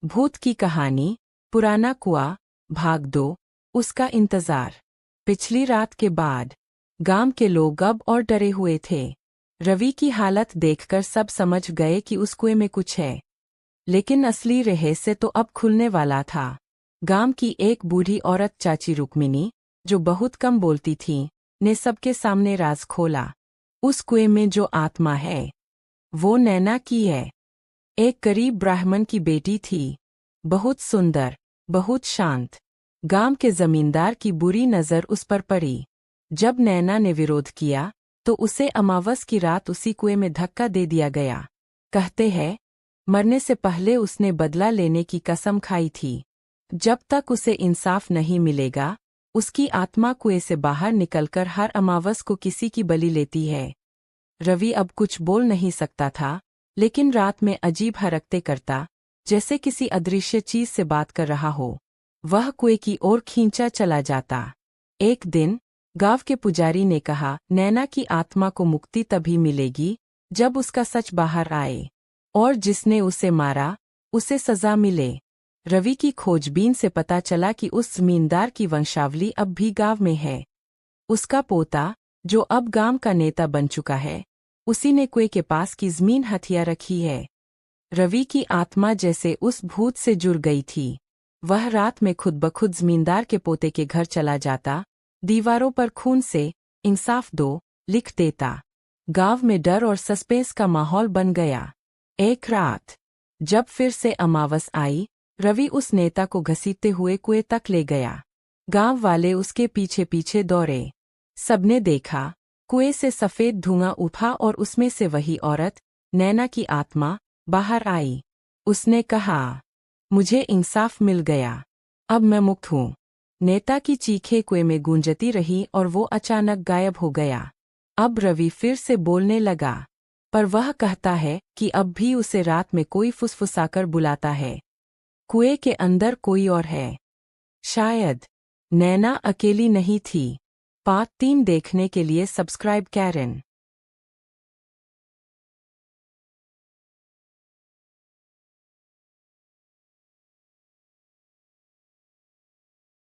भूत की कहानी, पुराना कुआं, भाग 2, उसका इंतजार। पिछली रात के बाद गांव के लोग अब और डरे हुए थे। रवि की हालत देखकर सब समझ गए कि उस कुएं में कुछ है, लेकिन असली रहस्य तो अब खुलने वाला था। गांव की एक बूढ़ी औरत चाची रुक्मिनी, जो बहुत कम बोलती थी, ने सबके सामने राज खोला। उस कुएं में जो आत्मा है, वो नैना की है। एक गरीब ब्राह्मण की बेटी थी, बहुत सुंदर, बहुत शांत। गांव के जमींदार की बुरी नज़र उस पर पड़ी। जब नैना ने विरोध किया, तो उसे अमावस की रात उसी कुएं में धक्का दे दिया गया। कहते हैं, मरने से पहले उसने बदला लेने की कसम खाई थी। जब तक उसे इंसाफ नहीं मिलेगा, उसकी आत्मा कुएं से बाहर निकलकर हर अमावस को किसी की बलि लेती है। रवि अब कुछ बोल नहीं सकता था, लेकिन रात में अजीब हरकतें करता, जैसे किसी अदृश्य चीज से बात कर रहा हो। वह कुएं की ओर खींचा चला जाता। एक दिन गांव के पुजारी ने कहा, नैना की आत्मा को मुक्ति तभी मिलेगी जब उसका सच बाहर आए, और जिसने उसे मारा उसे सजा मिले। रवि की खोजबीन से पता चला कि उस जमींदार की वंशावली अब भी गांव में है। उसका पोता, जो अब गांव का नेता बन चुका है, उसी ने कुएं के पास की जमीन हथिया रखी है। रवि की आत्मा जैसे उस भूत से जुड़ गई थी। वह रात में खुद ब खुद जमींदार के पोते के घर चला जाता, दीवारों पर खून से इंसाफ दो लिख देता। गांव में डर और सस्पेंस का माहौल बन गया। एक रात जब फिर से अमावस आई, रवि उस नेता को घसीटते हुए कुएं तक ले गया। गांव वाले उसके पीछे पीछे दौड़े। सबने देखा, कुएं से सफेद धुआं उठा और उसमें से वही औरत, नैना की आत्मा, बाहर आई। उसने कहा, मुझे इंसाफ मिल गया, अब मैं मुक्त हूँ। नेता की चीखें कुएं में गूंजती रही और वो अचानक गायब हो गया। अब रवि फिर से बोलने लगा, पर वह कहता है कि अब भी उसे रात में कोई फुसफुसाकर बुलाता है। कुएं के अंदर कोई और है। शायद नैना अकेली नहीं थी। पार्ट 3 देखने के लिए सब्सक्राइब करें।